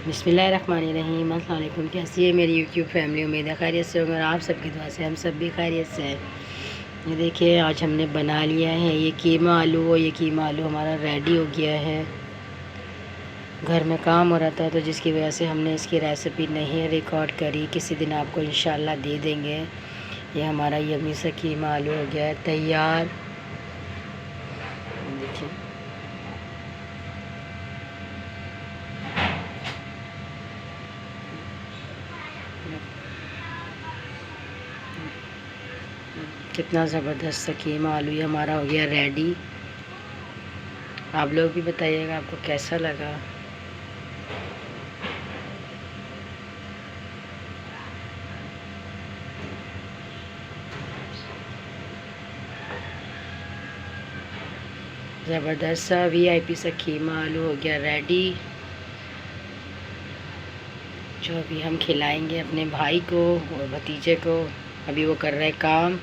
बिस्मिल्लाहिर्रहमानिर्रहीम। अस्सलाम वालेकुम। कैसी है मेरी यूट्यूब फैमिली? उम्मीद है खैरियत से होंगे और आप सबकी दुआ से हम सब भी खैरियत से हैं। ये देखिए आज हमने बना लिया है ये कीमा आलू। ये कीमा आलू हमारा रेडी हो गया है। घर में काम हो रहा था तो जिसकी वजह से हमने इसकी रेसिपी नहीं रिकॉर्ड करी, किसी दिन आपको इंशाल्लाह दे देंगे। ये हमारा यम्मी सा कीमा आलू हो गया है तैयार। देखिए कितना ज़बरदस्त सा कीमा आलू ये हमारा हो गया रेडी। आप लोग भी बताइएगा आपको कैसा लगा। ज़बरदस्त सा VIP सा कीमा आलू हो गया रेडी, जो अभी हम खिलाएंगे अपने भाई को और भतीजे को। अभी वो कर रहे काम।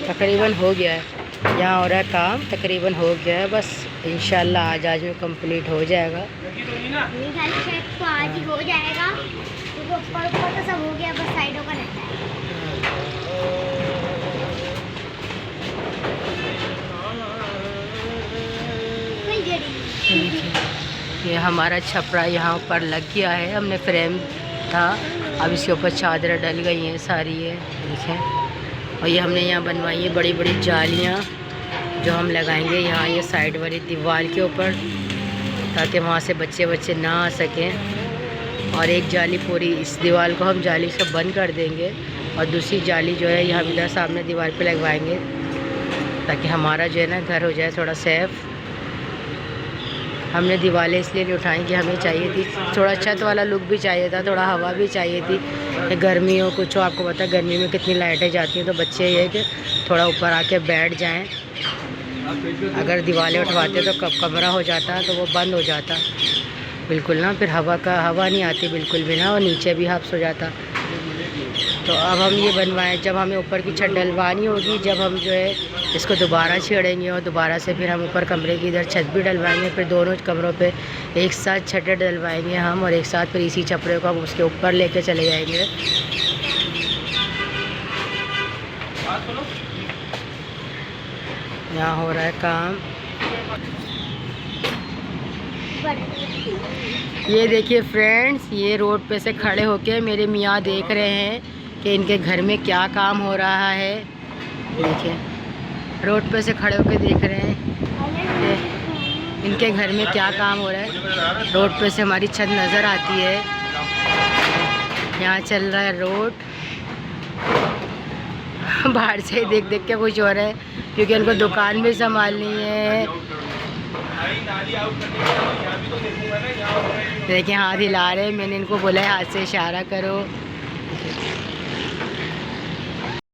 तकरीबन हो गया है, यहाँ हो रहा है काम, तकरीबन हो गया है। बस इंशाल्लाह आज में कंप्लीट हो जाएगा। तो आज ही हो जाएगा क्योंकि ऊपर तो सब हो गया, बस साइडों का रहता है। ये हमारा छपरा यहाँ ऊपर लग गया है, हमने फ्रेम था, अब इसके ऊपर चादर डल गई हैं सारी। ये देखें। और ये हमने यहाँ बनवाई है बड़ी बड़ी जालियाँ जो हम लगाएंगे यहाँ ये साइड वाली दीवार के ऊपर, ताकि वहाँ से बच्चे ना आ सकें। और एक जाली पूरी इस दीवार को हम जाली से बंद कर देंगे और दूसरी जाली जो है यहाँ इधर सामने दीवार पे लगवाएंगे, ताकि हमारा जो है ना घर हो जाए थोड़ा सेफ़। हमने दीवारें इसलिए नहीं उठाई कि हमें चाहिए थी थोड़ा छत वाला लुक भी चाहिए था, थोड़ा हवा भी चाहिए थी। गर्मी हो कुछ हो, आपको पता है गर्मी में कितनी लाइटें जाती हैं, तो बच्चे ये कि थोड़ा ऊपर आके बैठ जाएं। अगर दीवारें उठवाते तो कमरा हो जाता तो वो बंद हो जाता बिल्कुल ना, फिर हवा नहीं आती बिल्कुल भी ना, और नीचे भी हब्स हो जाता। तो अब हम ये बनवाएं, जब हमें ऊपर की छत डलवानी होगी, जब हम जो है इसको दोबारा छेड़ेंगे और दोबारा से फिर हम ऊपर कमरे की इधर छत भी डलवाएंगे, फिर दोनों कमरों पे एक साथ छतें डलवाएंगे हम, और एक साथ फिर इसी छपरे को हम उसके ऊपर लेके चले जाएंगे। यहाँ हो रहा है काम। ये देखिए फ्रेंड्स, ये रोड पे से खड़े होके मेरे मियाँ देख रहे हैं कि इनके घर में क्या काम हो रहा है। देखिए रोड पे से खड़े होके देख रहे हैं कि इनके घर में क्या काम हो रहा है। रोड पे से हमारी छत नज़र आती है। यहाँ चल रहा है रोड। बाहर से ही देख देख के खुश हो रहे हैं, क्योंकि उनको दुकान भी संभालनी है। देखिए हाथ हिला रहे हैं, मैंने इनको बोला है हाथ से इशारा करो।